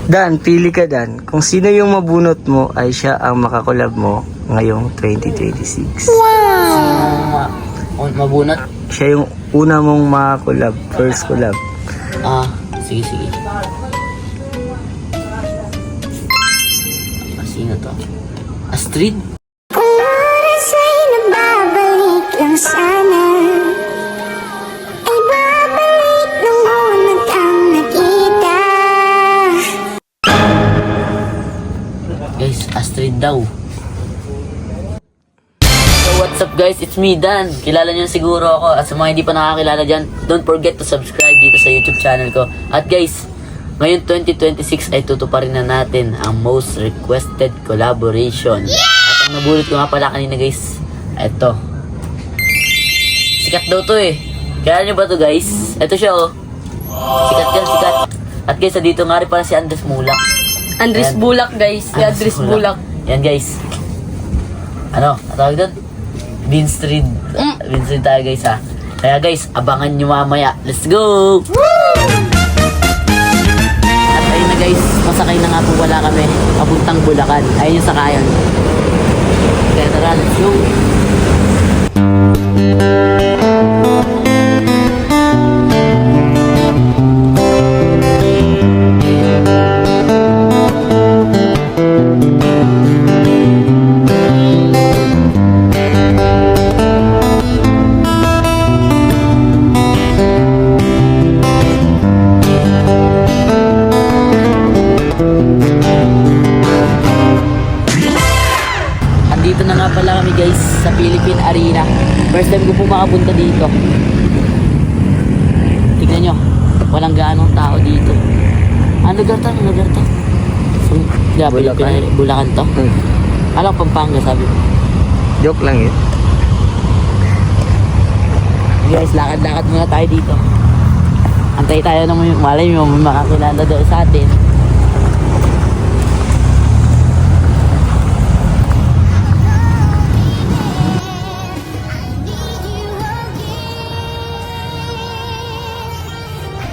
Dan, pili ka Dan. Kung sino yung mabunot mo ay siya ang makakolab mo ngayong 2026. Mabunot? Siya yung una mong makakolab, first collab. Sige. Sino to? Astrid? Kung oras ay nababalik lang sana, ay babalik nung una kang nakita. Guys, Astrid daw. So what's up guys, it's me Dan. Kilala niyo siguro ako. At sa mga hindi pa nakakilala dyan, don't forget to subscribe dito sa YouTube channel ko. At guys, ngayon 2026 ay tutuparin na natin ang most requested collaboration. At ang nabulot ko nga pala kanina guys, eto. Sikat daw to eh. Kaya nyo ba to guys? Eto siya oh. Sikat yan, sikat. At guys, dito nga rin pala si Andres Mulak. Andres Ayan. Bulak guys. Si Andres Bulak. Yan guys. Ano? Tawag doon? Vince Reed. Vince Reed tayo guys ha. Kaya guys, abangan nyo mamaya. Let's go! At ayun na guys, masakay na nga po wala kami. Papuntang Bulacan. Ayun yung sakayan. Kaya tara, let's go! Andito na nga pala kami guys sa Philippine Arena. First time ko po makapunta dito. Tignan nyo, walang gaanong tao dito. Ano lugar to? Ano lugar to? Bulacan to? Alam, Pampanga sabi ko. Joke lang yun. Guys, lakad-lakad muna tayo dito. Antay tayo na malay mo, may makakilala daw sa atin.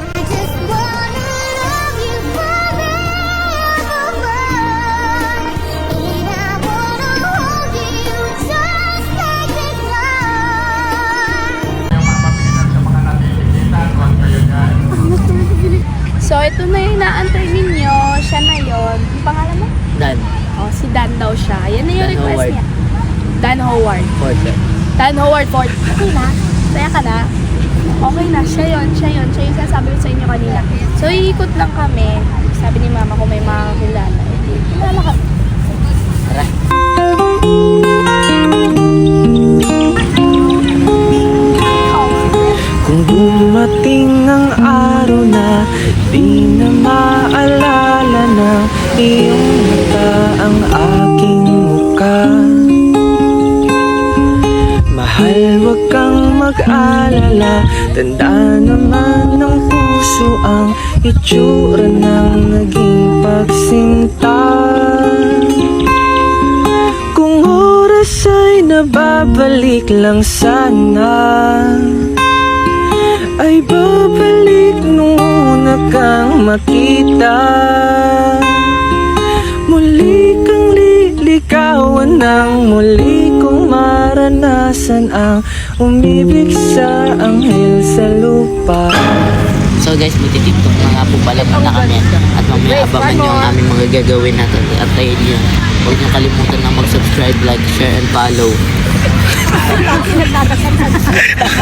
I just wanna love you forever. And I wanna hold you just like this love. So, ito na yung inaantay ninyo. Siya na yun. Ang pangalan mo? Dan, Oh, si Dan daw siya. Yan na yung Dan request Howard. niya. Dan Howard. Porter. Dan Howard Ford. Okay na? Saya ka na? Okay na. Siya yun. Siya yung sinasabi ko sa inyo kanina. So, iikot lang kami. Sabi ni mama ko may makakilala. Kilala ka. Tara. Kung dumating ang araw na di na maalala na iyong mata ang aking muka, mahal, wag kang mag-alala. Tanda naman ng puso ang itsura ng naging pagsinta. Kung oras ay nababalik lang sana, ay babalik nung una kang makita. Muli kang liligawan ng muli kong maranasan ang umibig sa anghel sa lupa. So guys, magti-tiktok na nga po pala muna kami. At mamaya abangan nyo ang aming mga gagawin natin. At tayo yun, huwag nyo kalimutan na mag-subscribe, like, share, and follow.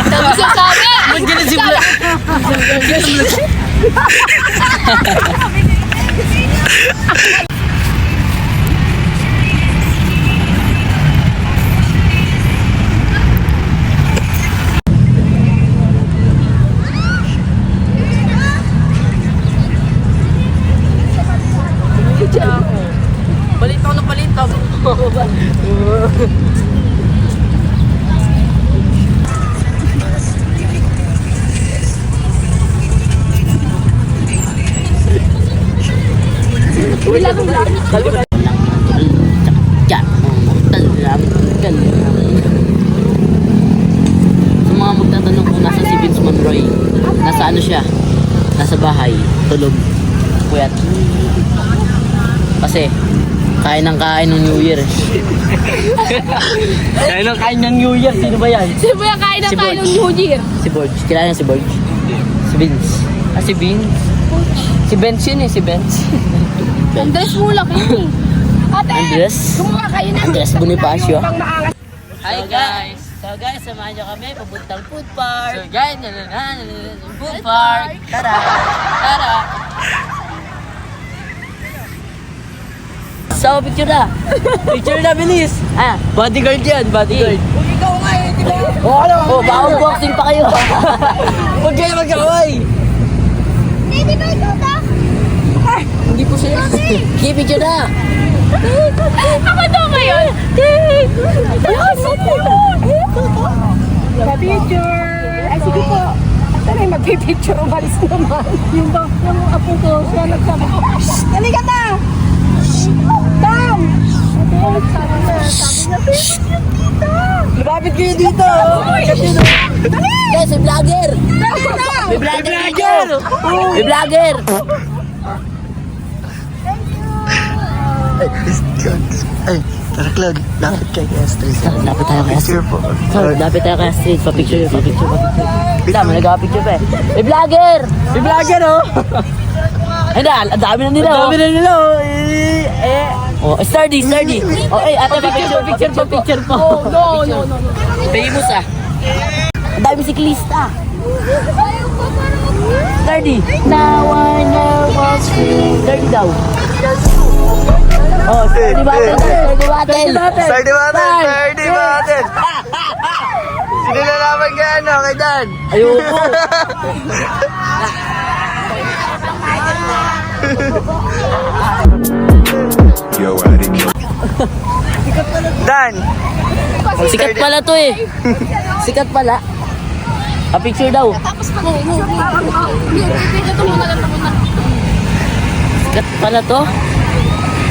Sabi siya sabi! Palit ako na palit. Sa mga magtatanong kung nasa si Vince Monroy, nasa ano siya? Nasa bahay, tulog, puyat. Kasi, kain ng New Year. Kain ng New Year. Sino ba yan? Sino ba yung kain ng Si kain ng Borge. New Year? Si Borge. Kilala niya si Borge? Si Vince. Si Vince? Si Benz yun eh, si Benz. Andres Mulak yun eh. Ate, Andres? gumawa kayo ng Andres Bonifacio. pang maangas. Hi guys! So guys, samahan niyo kami papuntang food park. So guys, food park. Tara! Tara. So, picture na! Picture na, bilis! Ah, bodyguard yan, bodyguard. Ikaw nga eh, di ba? Oh, bawal boxing pa kayo. Huwag kayo magkaway! Eh, di ba ikaw ka? Hindi po siya. Okay, picture na! Ako daw ngayon. Picture. Ay, sige po. Sanay magpipicture, umalis naman. Yung apo ko, siya nagsabi ko, "Shh! Halika na! Shh! Tam!" Sabi niya, "Baby, cute dito!" Lumapit kayo dito. Guys, may vlogger! May vlogger dito! May vlogger! Ay, tara Claude, lapit kay Astrid. Lapit tayo kay Astrid. Picture po. Lapit tayo kay Astrid. Pa-picture. Tama, nagpa-picture pa eh. May vlogger! May vlogger oh. Ay na, ang dami na nila. Ang dami na nila oh. Oh, sturdy. Oh, ate, pa-picture po. No. Famous ah. Ang dami siklista. Sturdy. Now I know what's free. Sturdy daw. Oh, sturdy battle. Sturdy battle! Sino lalaban kay ano, kay Dan? Ayoko. Dan! Sikat pala to eh. Sikat pala. Pa-picture daw. Sikat pala to.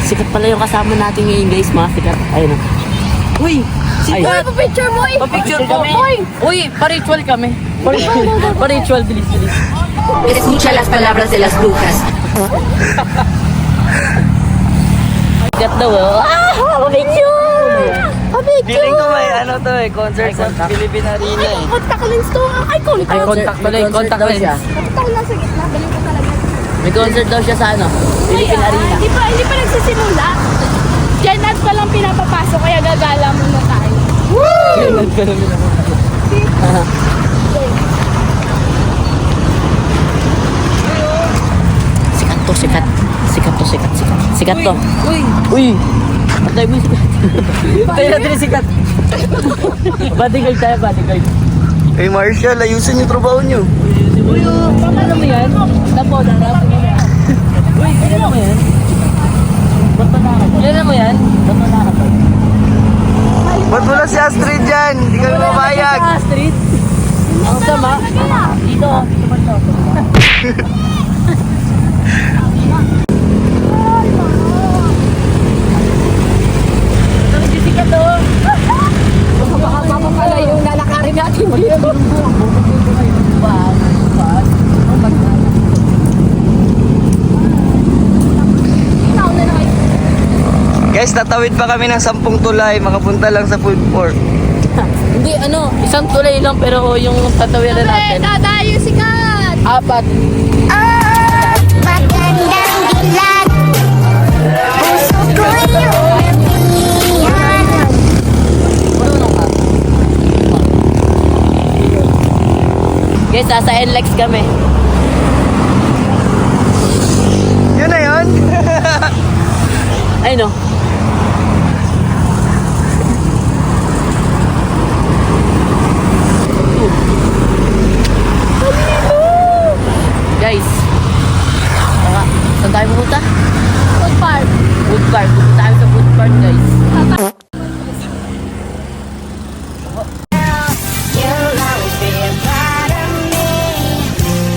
Sikat pala yung kasama natin ngayon guys, mga sikat. Ayun o. Uy, Ay. Pa-picture mo eh. pa-picture kami. Hoy! Uy, pa-ritual kami. Pa-ritual, bilis. Escucha las palabras de las brujas. Sikat daw oh. Pa-picture! Feeling ko may ano to eh, concert sa Philippine Arena eh. Contact lens to. Ay, Ay, contact pala yung contact daw lens. siya. Contact lang sa gitna. Galing ko talaga. May concert daw siya sa ano, Philippine Arena. Hindi pa nagsisimula. Diyan at pa lang pinapapasok, kaya gagala muna tayo. Sikat to. Uy! Patay mo yung sikat. Tayo natin yung sikat. Bodyguard tayo, bodyguard. Hey Marshall, ayusin yung trabaho nyo. Ano mo yan? Tapo, darap. Uy, kailan mo yan? Ba't pa nakakapag? Kailan mo yan? Ba't pa nakakapag? Ba't wala si Astrid dyan? Hindi kami mabayag. Sa street? Ang sama? Dito, dito ba ito? Sikat to. Baka pala yung lalakarin natin dito. Guys, tatawid pa kami ng 10 tulay, makapunta lang sa food court. Hindi, isang tulay lang pero yung tatawiran natin. Dadayo sikat! 4. Magandang dilag. Puso ko yung napihan. Guys, nasa NLEX kami. Yun na yun? Ay no. Guys. Saan tayo pupunta? Food park. Food park. Pupunta tayo sa food park guys. You'll always be a part of me.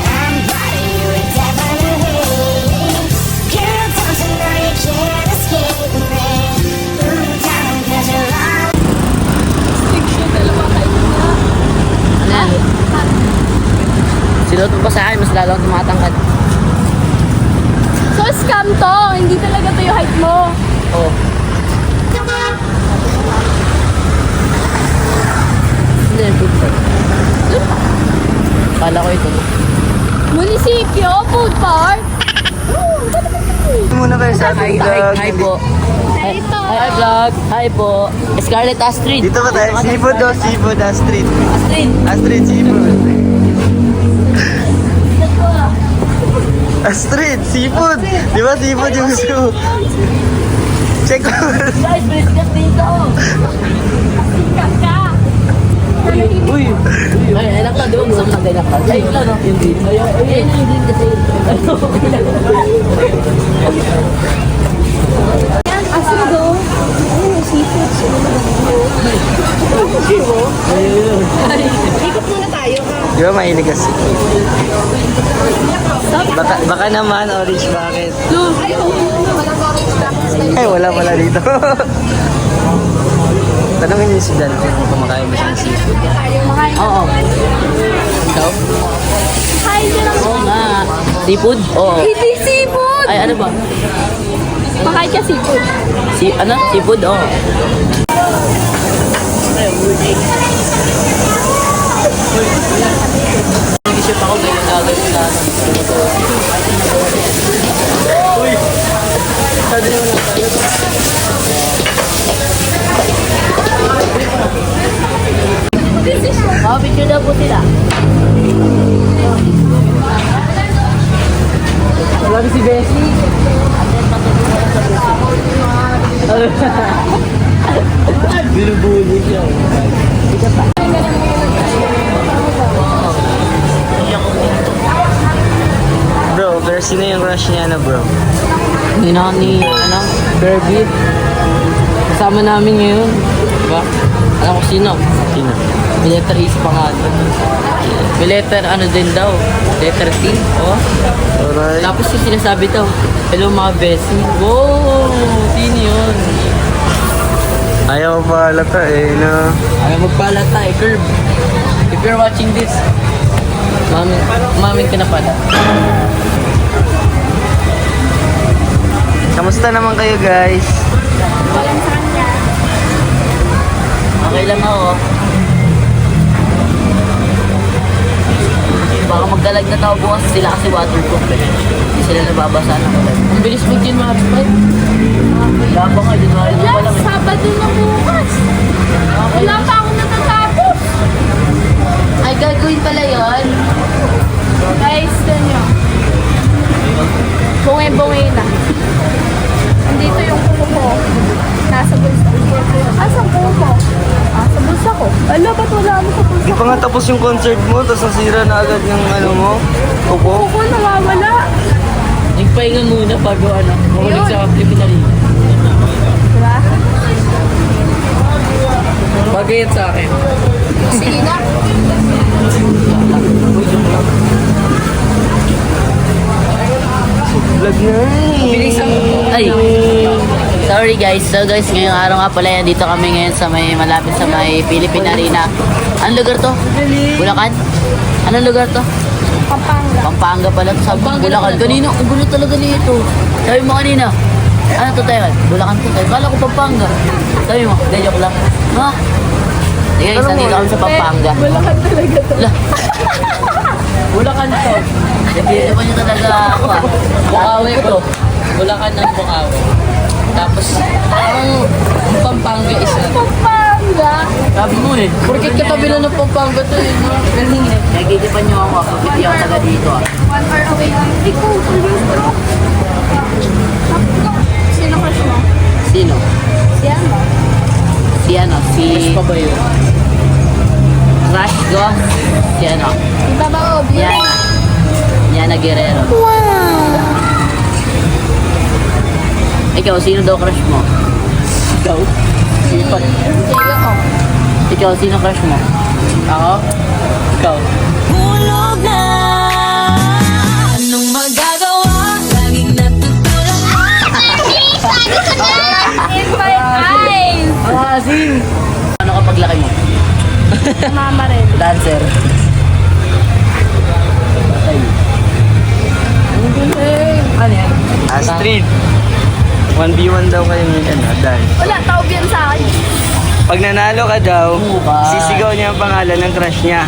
I'm part of you indefinitely. Girl, don't you know you can't escape me? Darling, 'cause you're all Ano yan? Sinuot mo pa sa akin, mas lalong tumatangkad. So, scam to. Hindi talaga to yung height mo. Oh. Hindi, food park. Kala ko ito. Munisipyo, food park. Muna kayo sa ating vlog. Hi po. Ito. Hi vlog. Hi po. Scarlett Astrid. Dito ba tayo? Seafood o seafood Astrid? Astrid. Astrid, seafood. Astrid, seafood! Di ba seafood yung gusto mo? Check mo. Guys, please get dito. Kaka. Uy. Ay, anak ka. Di ba gusto mo ng ganyan ka? Ay, ito no. Yung green. Ayun yung green kasi. Astrid o. Ayun, seafood. Ikot muna tayo ha. Di ba mahilig kasi? Baka naman, orange bucket. Ay, wala pala dito. Tanungin niyo si Dan kung kumakain ba siya ng seafood. Oo. Ikaw? Hi, lang. Oo nga. Seafood? Oo. Hindi seafood. Ay, ano ba? Makain ka seafood. Ano? Seafood? Oo. Nag-isip ako ganyan gagawin sa Uy! Sabi naman lang tayo. Oh, picture daw po sila. Wala si Bessie. Binubuli siya. Bro, pero sino yung crush niya na bro? Ni Kirby. Kasama namin ngayon. Diba? Alam ko sino? Sino? May letter E sa pangalan. May letter ano din daw. Letter T. Oh. Alright. Tapos yung sinasabi daw, hello mga bestie. Wow! Sino yun? Ayaw pa halata eh, no? Ayaw magpalata eh, Curb. If you're watching this, mamin ka na pala. Kamusta naman kayo guys? Walang sanya. Okay lang ako. Baka magdalag na tao bukas sila kasi waterproof eh. Hindi sila nababasa ng ulan. Ang bilis mo din mga hotspot. Wala pa nga, January pa Wala, lang eh. Sabado na bukas. Wala pa ako natatapos. Ay, gagawin pala yun. Guys, ganyo. Bungi-bungi na. Andito yung kuko ko. Nasa bulsa. Asan kuko ko? Sa bulsa ko. Ala, ba't wala mo sa bulsa Di ko? pa nga tapos yung concert mo, tapos nasira na agad yung ano mo, kuko. Kuko nawawala. Nagpahinga muna bago ano, mahulig Ayun. sa preliminary. Diba? Bagay yan sa akin. Sige na. Vlog na Ay, sorry guys. So guys, ngayong araw nga pala yan, dito kami ngayon sa may malapit sa may Philippine Arena. Anong lugar to? Bulacan? Anong lugar to? Pampanga. Pampanga pala to. Sabi ko Bulacan. Kanino? Ang gulo talaga nito. Sabi mo kanina. Ano to tayo? Bulacan to tayo. Kala ko Pampanga. Sabi mo, hindi, joke lang. Ha? Sige guys, nandito kami sa Pampanga. Bulacan talaga to. Bulacan to. Hindi naman nyo talaga ako ah. Bukawi ko. Bulacan ng Bukawi. Tapos, ang Pampanga is Pampanga. sabi mo eh. Porkit katabi lang ng Pampanga to eh. No? Nagkitipan nyo ako. Kapiti ako taga dito ah. 1 hour away lang. Ikaw, tuloy bro. Sino crush mo? Sino? Si ano? Si ano? Si... Crush pa ba yun? Crush ko? Si ano? Si Baba Ob. Yan. Yana Guerrero. Ikaw, sino daw crush mo? Ikaw? Sipat. Diego O. Ikaw, sino crush mo? Ako? Ikaw? Hulog na. Anong magagawa? Laging natutulog In my eyes. Ah, sing! Ano kapag laki mo? Mama rin. Dancer. Ay. Ang galing. Ano yan? Astrid. 1v1 daw kayo ngayon, Dan. Wala, taob yan sa akin. Pag nanalo ka daw, Bukas. sisigaw niya ang pangalan ng crush niya.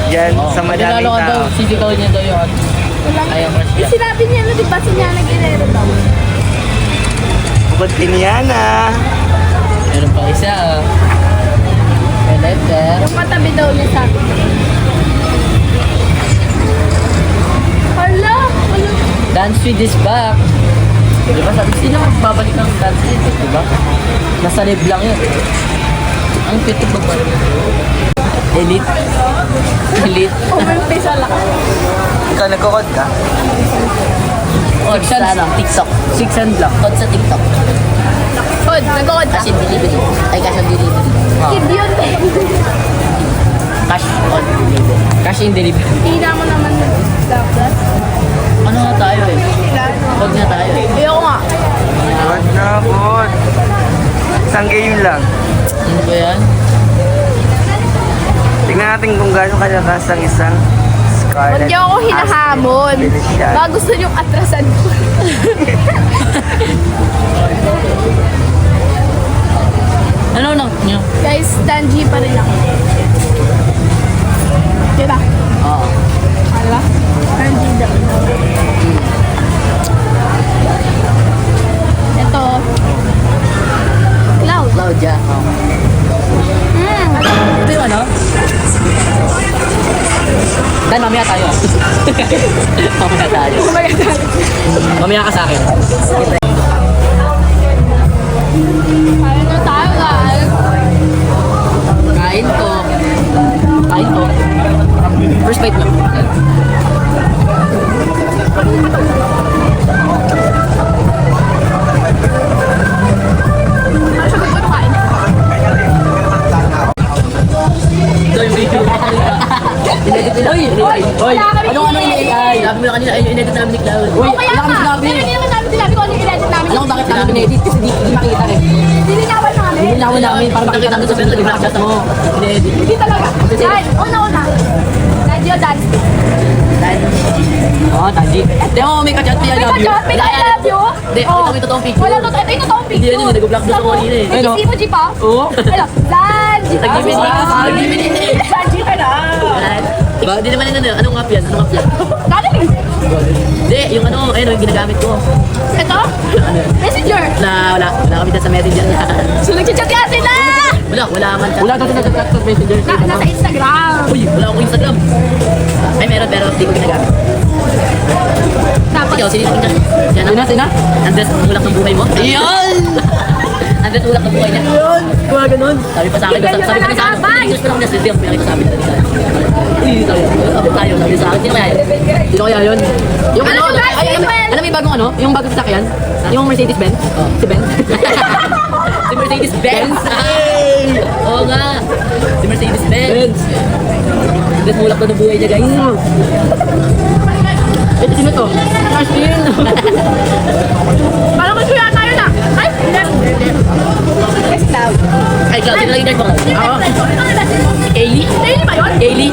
Yan, sa madaming Tinalo ka daw, tao. sisigaw niya daw yung ano. Ayaw mo siya. Sinabi niya na, di ba, si Niana Guerrero daw. Bukod Tiniana. Meron pa isa. Letter. Yung katabi daw niya sa akin. Hala! Dance with is back. Di ba sabi, sino magbabalik ang dance with is, di ba? Nasa live lang yun. Ang pito magbalik. Elite. Elite. Umimpi sa lakas. Ikaw nagkukod ka? Odds sa ano? TikTok. 600 lang. Odds sa TikTok. Kod, nag-kod ka. Cash in delivery. Ay, cash on delivery. Kid yun eh. Cash on delivery. Cash in delivery. Hina mo naman yung dapat. Ano nga tayo eh? Huwag nga tayo eh. Ayoko nga. Kod na, kod. Isang game lang. Ano ba yan? Tingnan natin kung gaano kalakas ang isang Scarlet. Huwag niyo ako hinahamon. Celestial. Baka gusto niyong atrasan ko. Ano lang nyo? Guys, Danji pa rin ako. Diba? Oo. Hala? Danji daw. Ito. Cloud. Claudia. Ito yung ano? Dan, mamaya tayo. Mamaya tayo. Mamaya ka sa akin. Ayun na tayo, guys. Kain to. Kain to. First bite mo. Ano siya gusto kain? Ito yung video. Inedit nila. Uy! Ano in-AI? Sabi mo na kanina, ayun, inedit namin ni Cloud. Uy! O kaya Wala kami nga. sinabi. Pero hindi naman namin sinabi kung ano yung edit namin. Alam ko bakit namin in-edit kasi di makita eh. Dilinawan namin. Nilinawan namin para makita namin sa video. Nag-chat mo. In-edit. Hindi talaga. Guys, una-una. Daddy o Daddy? Oo, Taji. Di mo, may kachat, may I May love you. kachat, may I love you. Hindi, Oh. ito may totoong picture. Wala totoo. Ito yung totoong Hindi picture. yan yun, nag-block gusto ko kanina eh. May Ayun, oh. emoji pa? Oo. Hello. Danji. Nag-ibig ka sa akin. Danji ka na. Diba? Hindi naman yun, anong app yan? Anong app yan? Galing. Hindi, yung ano, ayun, yung ginagamit ko. Ito? Messenger. Wala kami dyan sa messenger. So, nag-chat ka sila. Wala man. Wala daw nag-chat sa messenger. Nasa Instagram. Uy, wala akong Instagram. Ay, meron, pero hindi ko ginagamit. Tapos, Ikaw, sino yan? Sina? Andres, ulak ng buhay mo? Ayun! Andres, ulak ng buhay niya. Ayun! Kuha ganun. Sabi pa sa akin, sabi pa rin sa akin, pinigil pa lang niya, hindi ako pinakita sa amin. Uy, tayo, sabi sa akin, sino kaya yun? Sino kaya yun? Yung Ano ba? alam mo yung bagong ano? Yung bagong sasakyan? Yung Mercedes-Benz? Si Ben? Si Mercedes-Benz? Ay! Oo nga! Si Mercedes-Benz! Andres, ulak na ng buhay niya, guys. Ito sino to? Ashton! parang gusto yata yun ah. Ay, hindi. Ay, Cloud, sino lang yung mo? Ako. Si Kaylee? Daily ba yun? Kaylee?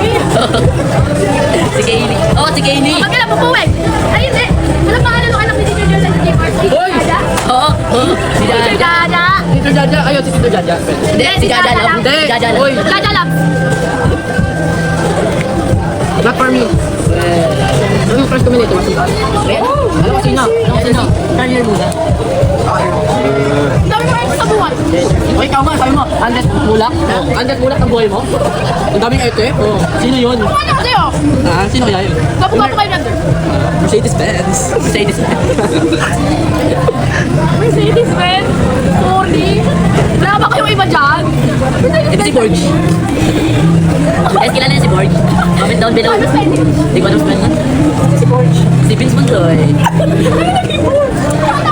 Si Kaylee. Oo, si Kaylee. Pag kailan pupuwing? Ay, hindi. Walang pangalan ng anak ni Tito Jordan sa J-Park. Si Hoy! Jaja? Oo, si Si Jaja. Jaja. Tito Jaja, ayun, si Tito Jaja. Hindi, si Jaja lang. Hindi, si Jaja lang. Jaja Labs. Not for me. Ano yung first comment ito? Alam ko sino? Career muna. Ang dami mo rin sa buwan. O ikaw nga, sabi mo, Andres Mulak? Andres Mulak ang buhay mo? Ang daming ete? Sino yun? Ano ko sa'yo? Sino kaya yun? Gapo-gapo kayo nandun. Mercedes-Benz. Mercedes-Benz. Mercedes-Benz. Sorry. Wala ba kayong iba dyan? Ito si Borg. Guys, kilala niya si Borg. Comment down below. Hindi ko alam spell na. Si Borg. Si Vince Montoy.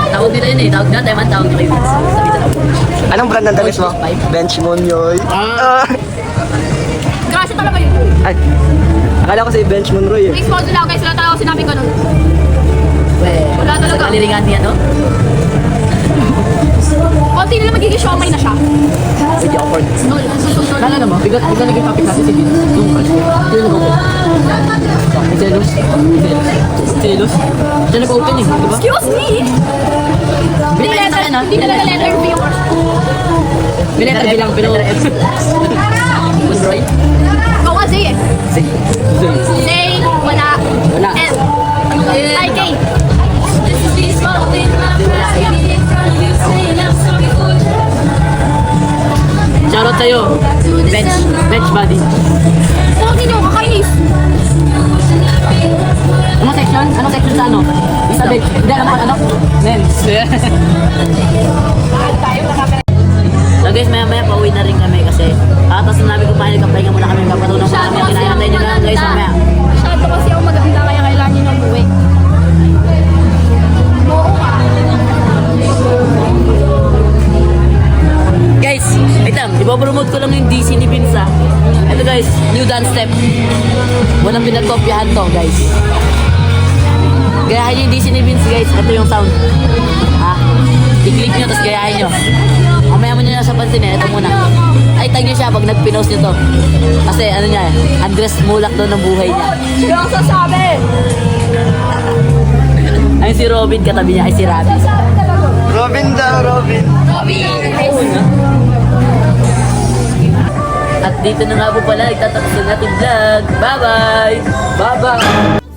Tawag nila yun eh. Tawag nila, tayo man tawag niya kay Vince. Sabi sa tawag. Anong brand ng damit mo? Bench Monyoy. Kasi talaga yun. Ay, akala ko sa Bench Monroy eh. Next module lang guys. Wala talaga ako sinabi ko nun. Wala talaga. Kaliringan niya, no? Konti nila magiging siomay na siya. Medyo awkward. Susunod. Nalala mo, bigla naging topic natin si Vince. Yung crush ko. Yun nag-open. May jealous. Jealous. Siya nag-open eh, di ba? Excuse me! Bili tayo sa akin, ha? Hindi talaga letter B yung crush ko. Bili tayo bilang, pero... Roy? Ako kasi eh. Say, wala. Wala. L. Ay, K. Shoutout sa'yo. Bench buddy. Huwag ninyo, kakainis. Anong section? Anong section sa ano? Sa bench. Hindi, ano? Men. So guys, maya pauwi na rin kami kasi tapos na namin kumain, nagkapahinga muna kami, magpapatunong pa kami. Kinayantay nyo lang guys mamaya. Masyado kasi ako maganda kaya kailangan nyo nang buwi. Oo ka. Guys, wait lang, ipopromote ko lang yung DC ni Vince ha. Ito guys, new dance step. Walang pinagkopyahan to guys. Gayahin yung DC ni Vince guys, ito yung sound. Ha? I-click nyo, tapos gayahin nyo. Mamaya mo nyo na sa pansin eh, ito muna. Ay, tag nyo siya pag nag-pinost nyo to. Kasi ano niya eh, Andres Mulak daw ng buhay niya. Hindi ako sasabi. Ay si Robin, katabi niya ay si Rabi. Robin daw, Robin. At dito na nga po pala, nagtatapos ng ating vlog. Bye-bye! Bye-bye!